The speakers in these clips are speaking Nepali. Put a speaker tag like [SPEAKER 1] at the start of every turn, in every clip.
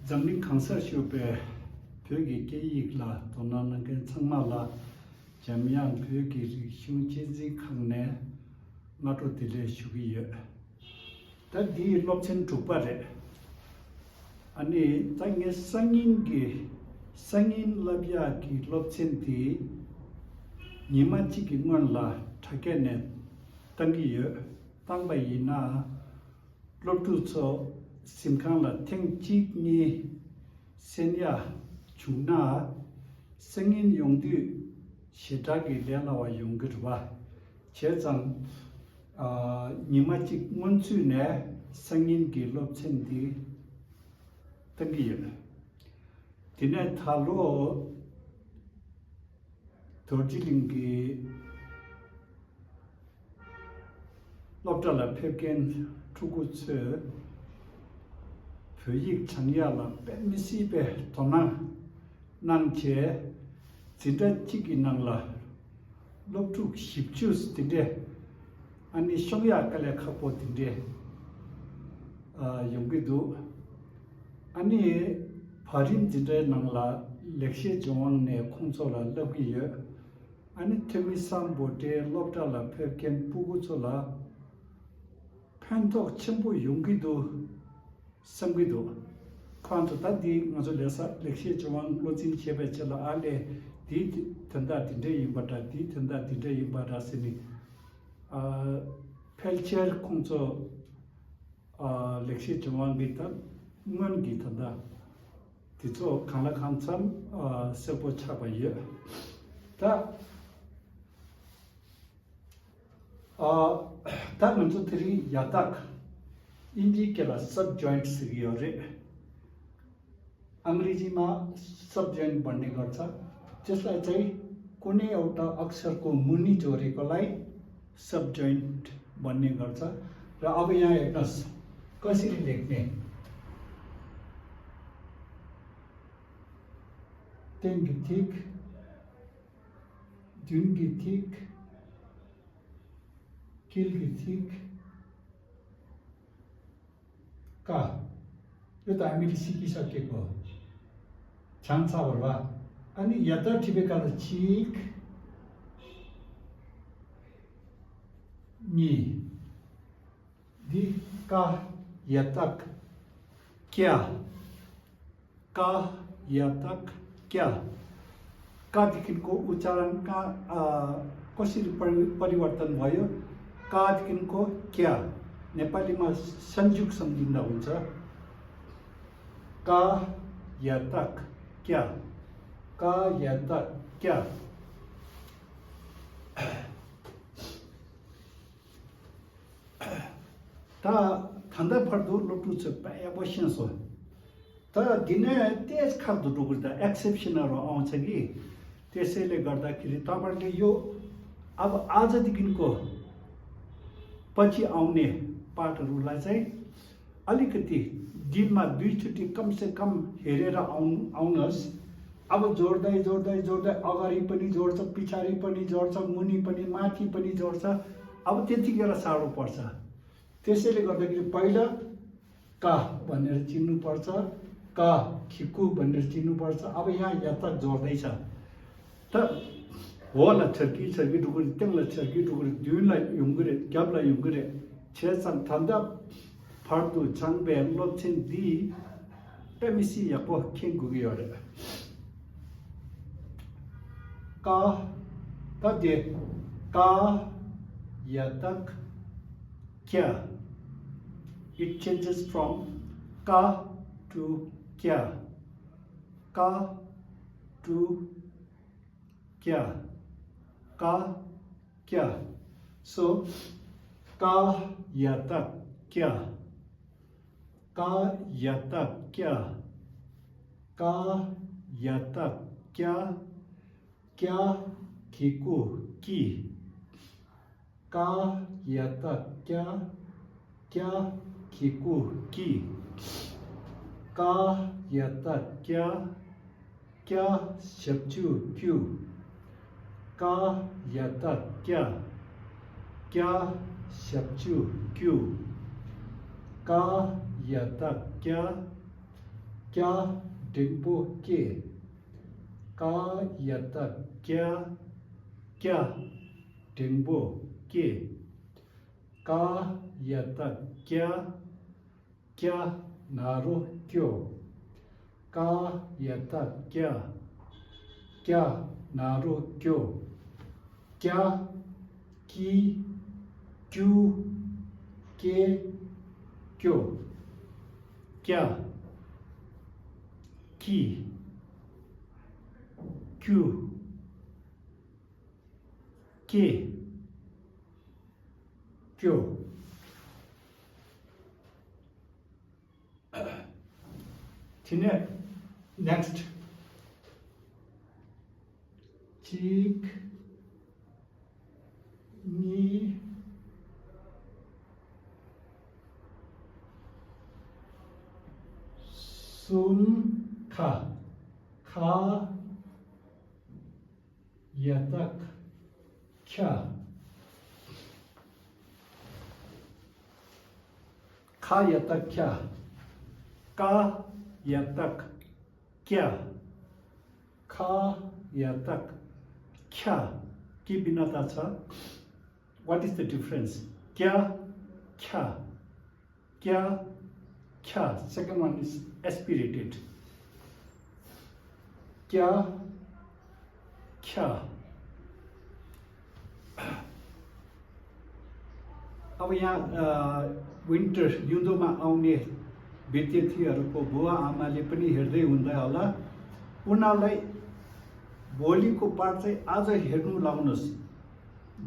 [SPEAKER 1] Zamling Khansar Shupe Pyogi Keyikla, Tonanan Samala, Jamian Pyogi Shunchizi Khane, Nato Dile Shugi. That the Lopchen Tupare. Ani Tangi Sangin Labia Ki Lopchen Ti Nimachi Kimonla, Takene, Tangi Tangbayina, Loptuso. Simkangla Teng Chik Ni Senya Chuna Sengin Yongdu Shitagi Lelawa Yongurwa Chezang Nimachik Munsu Ne Sengin Gilop Sendi Tangiya Dine Talo Torjilingi Loptala Peken Tukutsu Pyoyik Changyala, Misibe, Tona, Nanche, Zida Chiki Nangla, Loptuk Shipchus Tide, and Ishongya Kalekapo Tide, Yongidu, Ani Parin Tide Nangla, Lexi Joan Ne Consola, Labiya, Ani Temisam Bote, Loptala, Perken Pugutola, Pantok Chimbo Yongidu. Samgido, Quanto Tadi, Mazolesa, Lexi Joan, Lozin Chebechella, Ale, did Tanda today, but I did Tanda today, but I see Pelcher Conso Lexi Joan Bita, Mungi Tanda, Tito Kanakansam, Sebo Chabaya. That means 3 Yatak. Indicala subjoint Sigiore Angrijima subjoint Bandi Gorsa, just like I Kune Ota Aksarko Muni Jorikolai subjoint Bandi Gorsa, Ravia Egnas, Kosiri Lekne Tengitik Dungitik Kilgitik. Ka, itu ambil siki sakit ko, chansa berwa. Ani yata tipe kalau cik, ni, di ka yatak, kya, ka yatak kya, ka dikin ko ucaran ka kosir परिवर्तन भयो, का दिkin ko kya. नेपालीमा संयुक्त सम्झिँदा हुन्छ का या तक क्या का या तक क्या ता ठन्डा पर्दो लोटु छ पाया बसिन्छ तर दिने तेज खालको डुगुर्दा एक्सेप्सनहरु आउँछ कि त्यसैले गर्दाखेरि तपाईले यो अब आजदेखिको पछि आउने पाठहरुलाई चाहिँ अलिकति दिनमा 2 चोटी कम से कम हेरेर आउनस् अब जोड्दै अगाडि पनि जोड्छ पिछाडी पनि जोड्छ मुनि पनि माथि पनि जोड्छ अब त्यतिखेर साह्रो पर्छ त्यसैले गर्दाखेरि पहिला का भनेर चिन्नु पर्छ का खिकु भनेर चिन्नु पर्छ अब यहाँ याता जोड्दै छ त होला छर्की डुगुरी तेंगला छर्की डुगुरी दुइलाई युंगरे ग्याबला युंगरे छेसन थन्दा फर्दु छंबे लोछिन दि पेमिसी यापो खेंगुगी अरे का तदे का या तक क्या it changes from ka to kya ka to kya का क्या so का या तक क्या का या तक क्या का या तक क्या क्या खिकु की का या तक क्या क्या खिकु की का या तक क्या क्या शब्दु क्यों का या तक क्या क्या शब्दु क्यों का या तक क्या क्या डिम्बो के का यता क्या क्या डिम्बो के का यता क्या क्या नारो क्यों का यता क्या क्या नारो क्यों क्या की क्यों के क्यों क्या की क्यों के क्यों ठीक है नेक्स्ट चीक नी सुन खा खा यतक क्या खा यतक क्या का यतक क्या खा यतक क्या की भिन्नता छ व्हाट इज द डिफरेंस क्या क्या क्या क्या सेकंड वन इज एस्पिरेटेड क्या क्या अब यहाँ विन्टर हिउँदोमा आउने विद्यार्थीहरूको बुवा आमाले पनि हेर्दै हुँदै होला उनीहरूलाई भोलिको पाठ चाहिँ आज हेर्नु लाउनुहोस्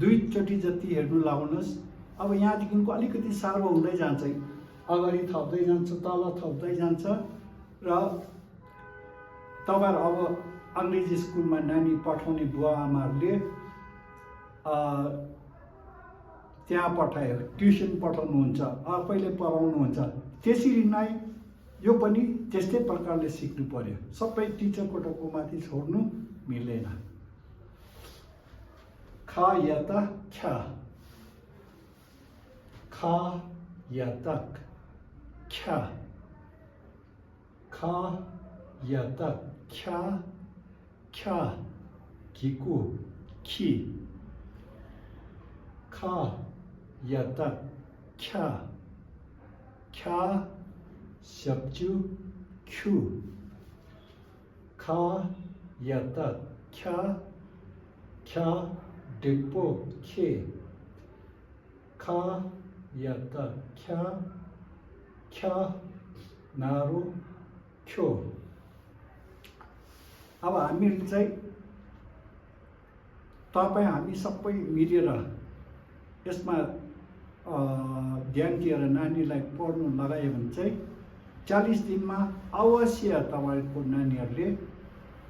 [SPEAKER 1] दुईचोटि जति हेर्नु लाउनुहोस् अब यहाँदेखिको अलिकति साह्रो हुँदै जान्छ अगाडि थप्दै जान्छ तल थप्दै जान्छ र तपाईँहरू अब अङ्ग्रेजी स्कुलमा नानी पठाउने बुवा आमाहरूले त्यहाँ पठायो ट्युसन पठाउनुहुन्छ आफैले पढाउनुहुन्छ त्यसरी नै यो पनि त्यस्तै प्रकारले सिक्नु पर्यो सबै टिचरको टाउकोमाथि छोड्नु मिल्दैन खा यता ख्या खा यतक ख्या खा यतक ख्या ख्या खिकु खी खा यतक ख्या ख्या शब्जु ख्यू खा यतक ख्या ख्या डिप्पो खे खा यतक ख्या ख्या नारो ख्यो अब हामीहरू चाहिँ तपाईँ हामी सबै मिलेर यसमा ध्यान दिएर नानीलाई पढ्नु लगायो भने चाहिँ 40 दिनमा अवश्य तपाईँको नानीहरूले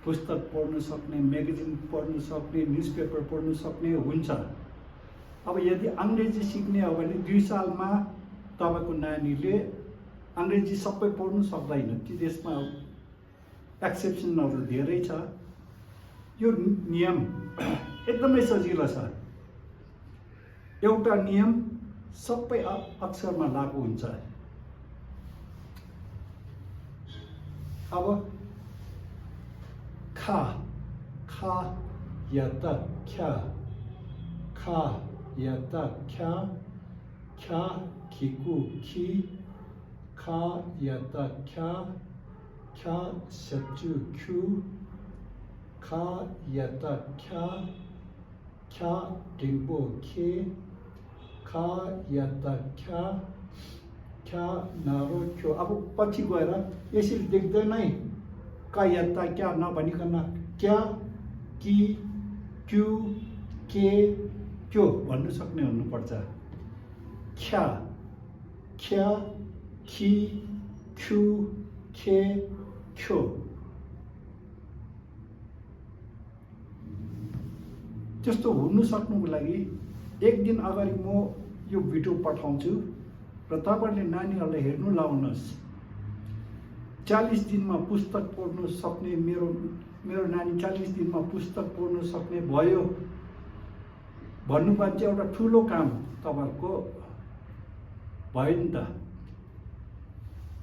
[SPEAKER 1] पुस्तक पढ्नु सक्ने म्यागजिन पढ्नु सक्ने न्युजपेपर पढ्नु सक्ने हुन्छ अब यदि अङ्ग्रेजी सिक्ने हो भने 2 सालमा तपाईँको नानीले अङ्ग्रेजी सबै पढ्नु सक्दैन ती देशमा एक्सेप्सनहरू धेरै छ यो नियम एकदमै सजिलो छ एउटा नियम सबै अक्षरमा लागू हुन्छ अब खा खा यता ख्या खा यता ख्या ख्या खिकु खी खा यता ख्या ख्या सब्जु ख्यू खा यता ख्या ख्या डिम्बो खे खा यता ख्या ख्या नारो ख्यो अब पछि गएर यसरी देख्दैनै का यता क्या नभनिकन क्या कि क्यू के क्यो भन्नु सक्ने हुनुपर्छ ख्या ख्या खी ख्यू खे ख्यो त्यस्तो हुनु सक्नुको लागि एक दिन अगाडि म यो भिडियो पठाउँछु र तपाईहरुले नानीहरुलाई हेर्नु लाउनुहोस् 40 दिनमा पुस्तक पढ्नु सक्ने मेरो नानी 40 दिनमा पुस्तक पढ्नु सक्ने भयो भन्नुभयो चाहिँ एउटा ठूलो काम तपाईहरुको भयो नि त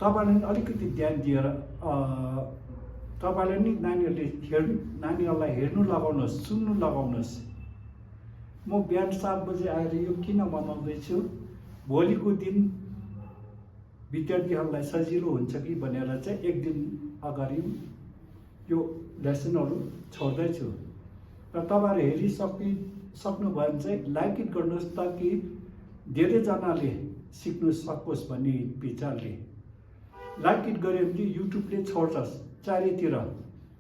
[SPEAKER 1] तपाईँले अलिकति ध्यान दिएर तपाईँले नि नानीहरूलाई हेर्नु लगाउनुहोस्, सुन्नु लगाउनुहोस्। म बिहान 7 बजे आएर यो किन बनाउँदैछु, भोलिको दिन विद्यार्थीहरूलाई सजिलो हुन्छ कि भनेर चाहिँ एक दिन अगाडि यो लेसनहरू छोड्दैछु। र तपाईँहरू सक्नुभयो भने चाहिँ लाइक इट गर्नुहोस्, ताकि धेरैजनाले सिक्नु सकोस् भन्ने विचारले। लाइक इट गऱ्यो भने युट्युबले छोड्छ चारैतिर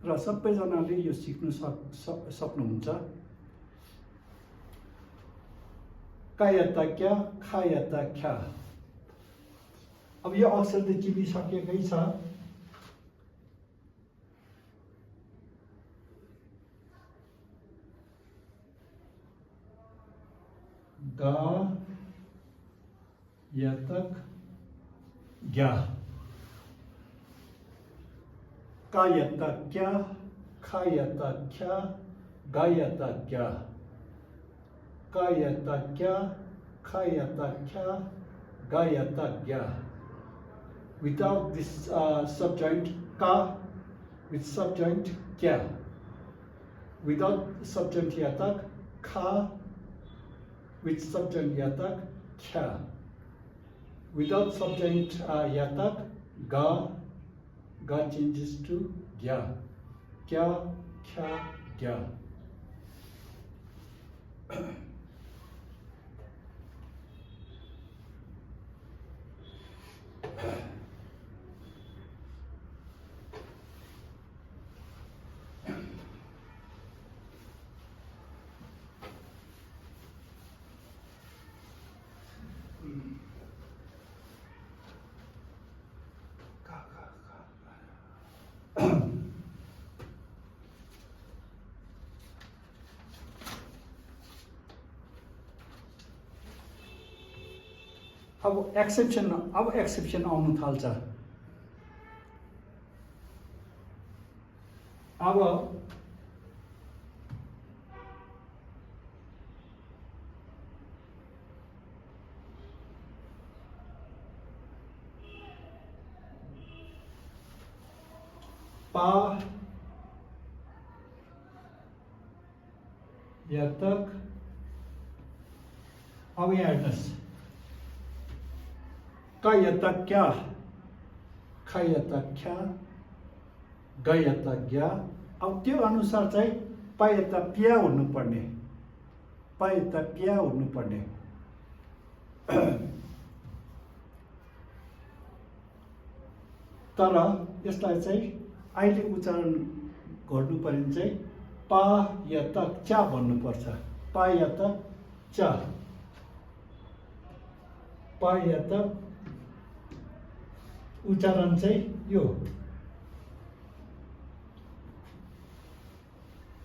[SPEAKER 1] र सबैजनाले यो सिक्नु सक्नुहुन्छ। कायता क्या खायता क्या। अब यो अक्षर त चिनिसकेकै छ। गा यतक ज्ञा। कायता क्या खायता क्या गायता क्या। कायता क्या खायता क्या गायता क्या। Without this subjoint ka, with subjoint kya. Without subjoint yatak kha, with subjoint yatak kya. Without subjoint yatak ga changes to gya. Kya, kya, gya. अब एक्सेप्सन आउनु थाल्छ। अब पा यतक। अब यहाँ हेर्नुहोस्, कायता क्या खायता क्या गयता ज्ञा। अब त्यो अनुसार चाहिँ पायता प्या हुनुपर्ने, पायता प्या हुनुपर्ने। तर यसलाई चाहिँ अहिले उच्चारण गर्नु पर्यो चाहिँ पा यता चा भन्नुपर्छ। पा यता चा, पा यता उच्चारण चाहिँ यो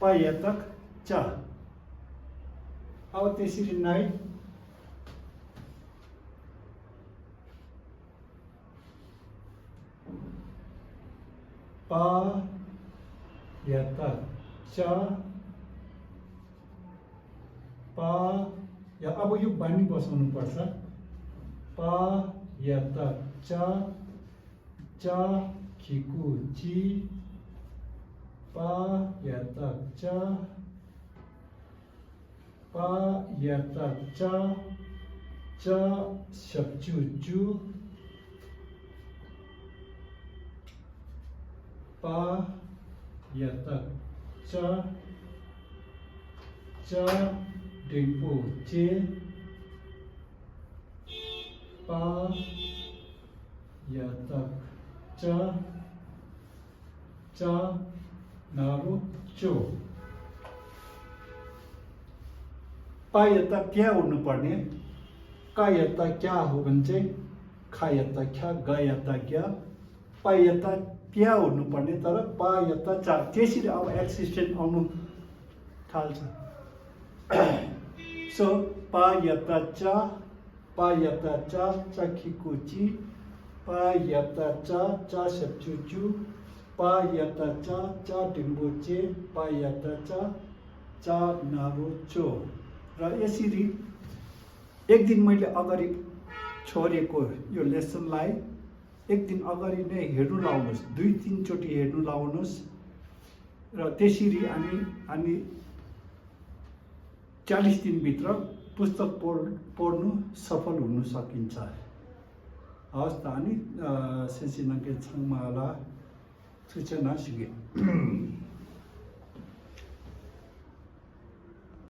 [SPEAKER 1] पायतक चा। अब त्यसरी नै पा यतक चा पा या। अब यो बानी बसाउनु पर्छ। पा यतक चा चा खिकु ची पा यतक चा पा यतक चा चा शब्चु चु पा यतक चा चा डिंपु चे पा यतक चा चा नारु चो। पायता क्या हुनुपर्ने, कायता क्या हो भने चाहिँ खायता क्या गयता क्या। पायता क्या हुनुपर्ने, तर पायता चा। त्यसरी अब एक्सिस्टेन्ट आउनु थाल्छ। सो पायता चा चा खिकुची पायता चा शब्चुचु पायता चा डिम्बुचे पायता चा नारुचो। र यसरी एक दिन मैले अगाडि छोडेको यो लेसनलाई एक दिन अगाडि नै हेर्नु लाउनुहोस्, 2-3 चोटि हेर्नु लाउनुहोस् र त्यसरी हामी 40 दिनभित्र पुस्तक पढ्नु सफल हुन सकिन्छ। हवस् त अनि सिसिनाके छङमाला सूचना सिगे